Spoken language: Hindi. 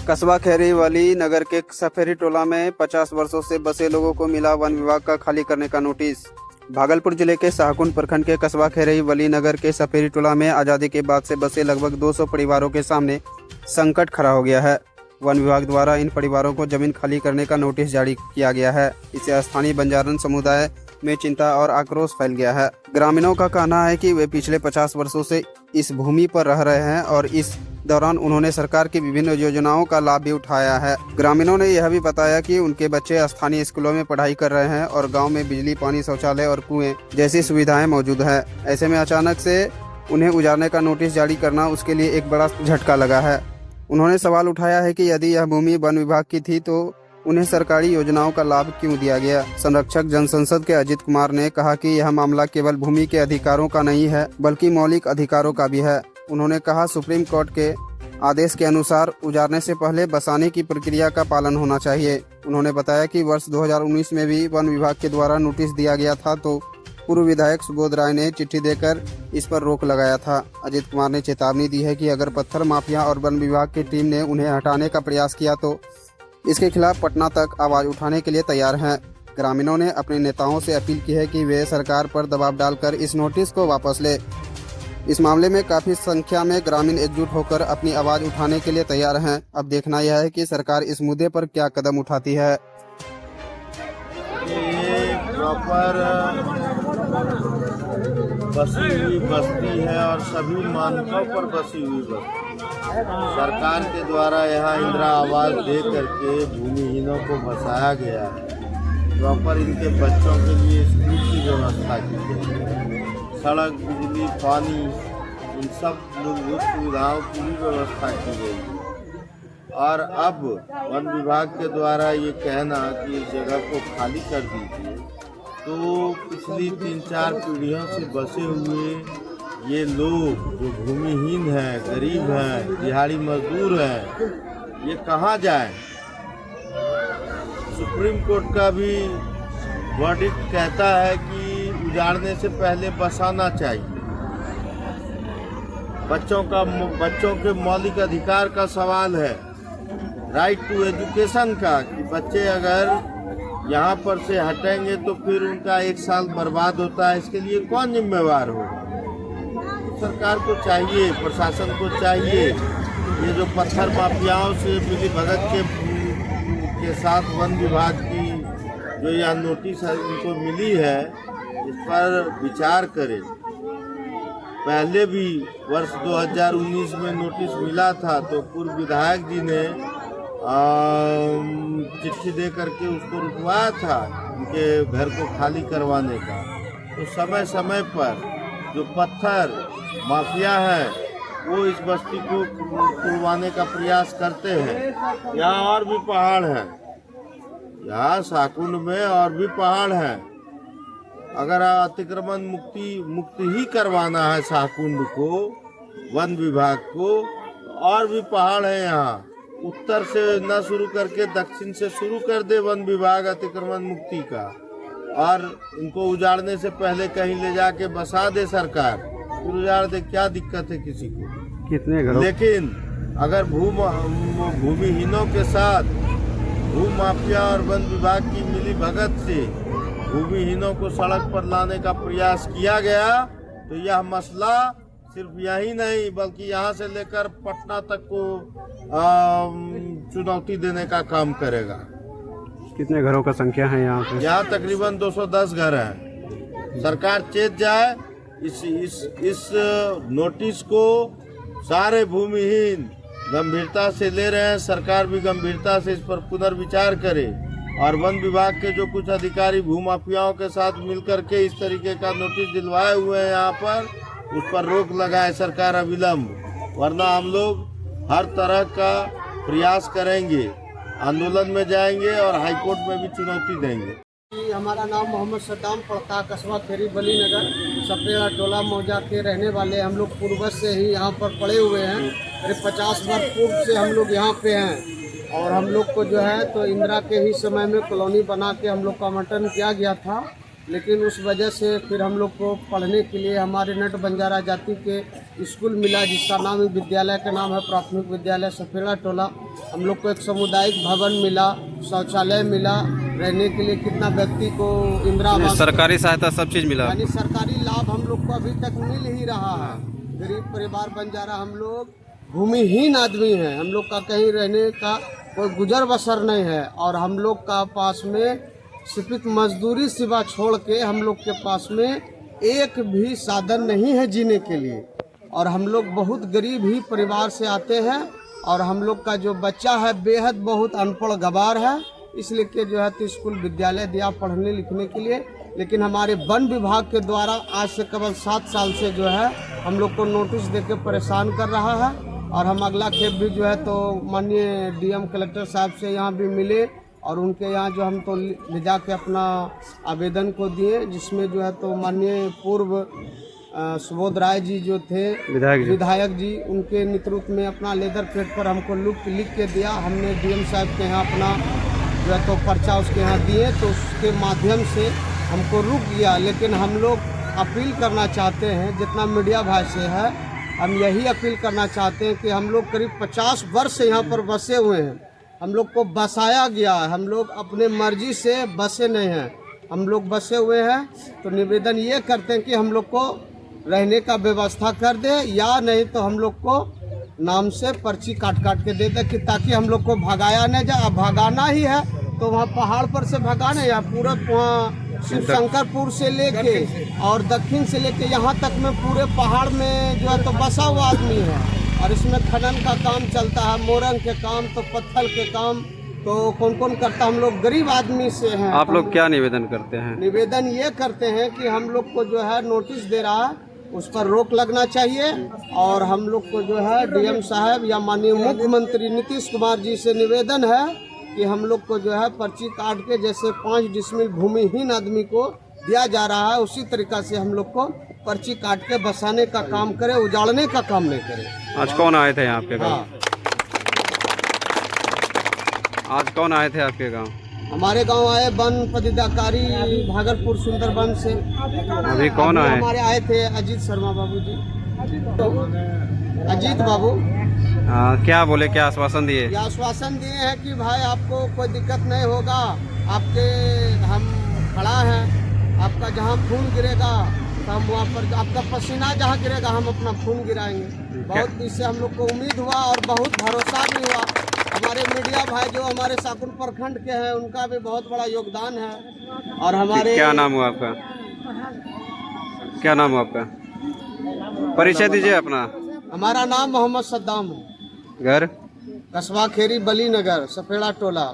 कस्बा खैरी वली नगर के सफेरी टोला में 50 वर्षों से बसे लोगों को मिला वन विभाग का खाली करने का नोटिस। भागलपुर जिले के शाहकुंड प्रखंड के कस्बा खैरी वली नगर के सफेरी टोला में आज़ादी के बाद से बसे लगभग 200 परिवारों के सामने संकट खड़ा हो गया है। वन विभाग द्वारा इन परिवारों को जमीन खाली करने का नोटिस जारी किया गया है। इससे स्थानीय बंजारन समुदाय में चिंता और आक्रोश फैल गया है। ग्रामीणों का कहना है कि वे पिछले 50 वर्षों से इस भूमि पर रह रहे हैं और इस दौरान उन्होंने सरकार की विभिन्न योजनाओं का लाभ भी उठाया है। ग्रामीणों ने यह भी बताया कि उनके बच्चे स्थानीय स्कूलों में पढ़ाई कर रहे हैं और गांव में बिजली, पानी, शौचालय और कुएं जैसी सुविधाएं मौजूद है। ऐसे में अचानक से उन्हें उजाड़ने का नोटिस जारी करना उसके लिए एक बड़ा झटका लगा है। उन्होंने सवाल उठाया है कि यदि यह भूमि वन विभाग की थी तो उन्हें सरकारी योजनाओं का लाभ क्यों दिया गया। संरक्षक जनसंसद के अजित कुमार ने कहा कि यह मामला केवल भूमि के अधिकारों का नहीं है बल्कि मौलिक अधिकारों का भी है। उन्होंने कहा सुप्रीम कोर्ट के आदेश के अनुसार उजाड़ने से पहले बसाने की प्रक्रिया का पालन होना चाहिए। उन्होंने बताया कि वर्ष 2019 में भी वन विभाग के द्वारा नोटिस दिया गया था तो पूर्व विधायक सुबोध राय ने चिट्ठी देकर इस पर रोक लगाया था। अजित कुमार ने चेतावनी दी है कि अगर पत्थर माफिया और वन विभाग की टीम ने उन्हें हटाने का प्रयास किया तो इसके खिलाफ पटना तक आवाज उठाने के लिए तैयार हैं। ग्रामीणों ने अपने नेताओं से अपील की है कि वे सरकार पर दबाव डालकर इस नोटिस को वापस ले। इस मामले में काफी संख्या में ग्रामीण एकजुट होकर अपनी आवाज उठाने के लिए तैयार हैं। अब देखना यह है कि सरकार इस मुद्दे पर क्या कदम उठाती है। ये प्रॉपर बसी हुई बस्ती है और सभी मानकों पर बसी हुई बस्ती। सरकार के द्वारा यहाँ इंदिरा आवास दे करके भूमिहीनों को बसाया गया है। प्रॉपर इनके बच्चों के लिए स्कूल की व्यवस्था की गई है, सड़क, बिजली, पानी, इन सब मूलभूत सुविधाओं की भी व्यवस्था की गई है। और अब वन विभाग के द्वारा ये कहना कि इस जगह को खाली कर दीजिए, तो पिछली 3-4 पीढ़ियों से बसे हुए ये लोग जो भूमिहीन हैं, गरीब हैं, दिहाड़ी मजदूर हैं, ये कहाँ जाएं? सुप्रीम कोर्ट का भी वर्डिक्ट कहता है कि उजाड़ने से पहले बसाना चाहिए। बच्चों के मौलिक अधिकार का सवाल है, राइट टू एजुकेशन का, कि बच्चे अगर यहाँ पर से हटेंगे तो फिर उनका 1 साल बर्बाद होता है। इसके लिए कौन जिम्मेवार होगा? सरकार को चाहिए, प्रशासन को चाहिए, ये जो पत्थर माफियाओं से मिली भगत के साथ वन विभाग की जो यह नोटिस इनको मिली है, इस पर विचार करें। पहले भी वर्ष 2019 में नोटिस मिला था तो पूर्व विधायक जी ने चिट्ठी दे करके उसको रुकवाया था उनके घर को खाली करवाने का। तो समय समय पर जो पत्थर माफिया है वो इस बस्ती को तुड़वाने का प्रयास करते हैं। यहाँ और भी पहाड़ हैं, यहाँ शाहकुंड में और भी पहाड़ हैं। अगर अतिक्रमण मुक्त ही करवाना है शाहकुंड को, वन विभाग को, और भी पहाड़ है यहाँ। उत्तर से न शुरू करके दक्षिण से शुरू कर दे वन विभाग अतिक्रमण मुक्ति का, और इनको उजाड़ने से पहले कहीं ले जाके बसा दे सरकार, फिर उजाड़ दे। क्या दिक्कत है किसी को? कितने घरों? लेकिन अगर भूमिहीनों के साथ भूमाफिया और वन विभाग की मिली भगत से भूमिहीनों को सड़क पर लाने का प्रयास किया गया तो यह मसला सिर्फ यही नहीं बल्कि यहाँ से लेकर पटना तक को चुनौती देने का काम करेगा। कितने घरों का संख्या है यहाँ पे? यहाँ तकरीबन 210 घर हैं। सरकार चेत जाए, इस नोटिस को सारे भूमिहीन गंभीरता से ले रहे हैं। सरकार भी गंभीरता से इस पर पुनर्विचार करे और वन विभाग के जो कुछ अधिकारी भूमाफियाओं के साथ मिलकर के इस तरीके का नोटिस दिलवाए हुए हैं यहाँ पर, उस पर रोक लगाए सरकार अविलंब। वरना हम लोग हर तरह का प्रयास करेंगे, आंदोलन में जाएंगे और हाईकोर्ट में भी चुनौती देंगे। हमारा नाम मोहम्मद सद्दाम पड़ता, कस्बा खैरी वली नगर सपेरा टोला मौजा के रहने वाले हम लोग पूर्वज से ही यहाँ पर पड़े हुए हैं। करीब 50 वर्ष पूर्व से हम लोग यहाँ पे हैं और हम लोग को जो है तो इंदिरा के ही समय में कॉलोनी बना के हम लोग का आवंटन किया गया था। लेकिन उस वजह से फिर हम लोग को पढ़ने के लिए हमारे नट बंजारा जाति के स्कूल मिला जिसका नाम विद्यालय का नाम है प्राथमिक विद्यालय सफेड़ा टोला। हम लोग को एक सामुदायिक भवन मिला, शौचालय मिला, रहने के लिए कितना व्यक्ति को इंदिरा आवास, सरकारी सहायता सब चीज़ मिला। यानी सरकारी लाभ हम लोग को अभी तक मिल ही रहा है। गरीब परिवार बंजारा हम लोग भूमिहीन आदमी हैं, हम लोग का कहीं रहने का कोई गुजर बसर नहीं है और हम लोग का पास में सिर्फ मजदूरी सिवा छोड़ के हम लोग के पास में एक भी साधन नहीं है जीने के लिए। और हम लोग बहुत गरीब ही परिवार से आते हैं और हम लोग का जो बच्चा है बेहद बहुत अनपढ़ गवार है, इसलिए कि जो है तो स्कूल विद्यालय दिया पढ़ने लिखने के लिए, लेकिन हमारे वन विभाग के द्वारा आज से केवल 7 साल से जो है हम लोग को नोटिस देकर परेशान कर रहा है। और हम अगला खेप भी जो है तो माननीय डीएम कलेक्टर साहब से यहाँ भी मिले और उनके यहाँ जो हम तो ले जाके अपना आवेदन को दिए, जिसमें जो है तो माननीय पूर्व सुबोध राय जी जो थे विधायक जी, उनके नेतृत्व में अपना लेदर प्लेट पर हमको लिख के दिया। हमने डीएम साहब के यहाँ अपना जो है तो पर्चा उसके यहाँ दिए, तो उसके माध्यम से हमको रुक गया। लेकिन हम लोग अपील करना चाहते हैं, जितना मीडिया भाई से है, हम यही अपील करना चाहते हैं कि हम लोग करीब 50 वर्ष से यहाँ पर बसे हुए हैं, हम लोग को बसाया गया है, हम लोग अपने मर्जी से बसे नहीं हैं, हम लोग बसे हुए हैं। तो निवेदन ये करते हैं कि हम लोग को रहने का व्यवस्था कर दे, या नहीं तो हम लोग को नाम से पर्ची काट के दे दे, कि ताकि हम लोग को भगाया न जाए। अब भगाना ही है तो वहाँ पहाड़ पर से भगाना, या पूरा वहाँ शिव शंकरपुर से लेके और दक्षिण से लेके यहाँ तक में पूरे पहाड़ में जो है तो बसा हुआ आदमी है। और इसमें खनन का काम चलता है, मोरंग के काम, तो पत्थर के काम, तो कौन कौन करता, हम लोग गरीब आदमी से हैं। आप लोग क्या निवेदन करते हैं? निवेदन ये करते हैं कि हम लोग को जो है नोटिस दे रहा है उस पर रोक लगना चाहिए, और हम लोग को जो है डीएम साहब या माननीय मुख्यमंत्री नीतीश कुमार जी से निवेदन है कि हम लोग को जो है पर्ची काट के जैसे 5 डिसमिल भूमिहीन आदमी को दिया जा रहा है, उसी तरीका से हम लोग को पर्ची काट के बसाने का काम करे, उजाड़ने का काम नहीं करे। आज कौन आए थे आपके गाँव? हाँ, आज कौन आए थे आपके गाँव? हमारे गांव आए वन पदाधिकारी भागलपुर सुंदरबन से। अभी कौन आए? हमारे आए थे अजीत शर्मा बाबू जी, अजीत बाबू। क्या बोले, क्या आश्वासन दिए? ये आश्वासन दिए हैं कि भाई आपको कोई दिक्कत नहीं होगा, आपके हम खड़ा हैं, आपका जहां खून गिरेगा तो हम वहाँ पर, आपका पसीना जहां गिरेगा हम अपना खून गिराएंगे। बहुत इससे हम लोग को उम्मीद हुआ और बहुत भरोसा भी हुआ। हमारे मीडिया भाई जो हमारे साकुन प्रखंड के हैं, उनका भी बहुत बड़ा योगदान है। और हमारे, क्या नाम हुआ आपका? क्या नाम हुआ आपका? परिचय दीजिए अपना। हमारा नाम मोहम्मद सद्दाम है, घर? कस्बा खेरी बली नगर सफेड़ा टोला।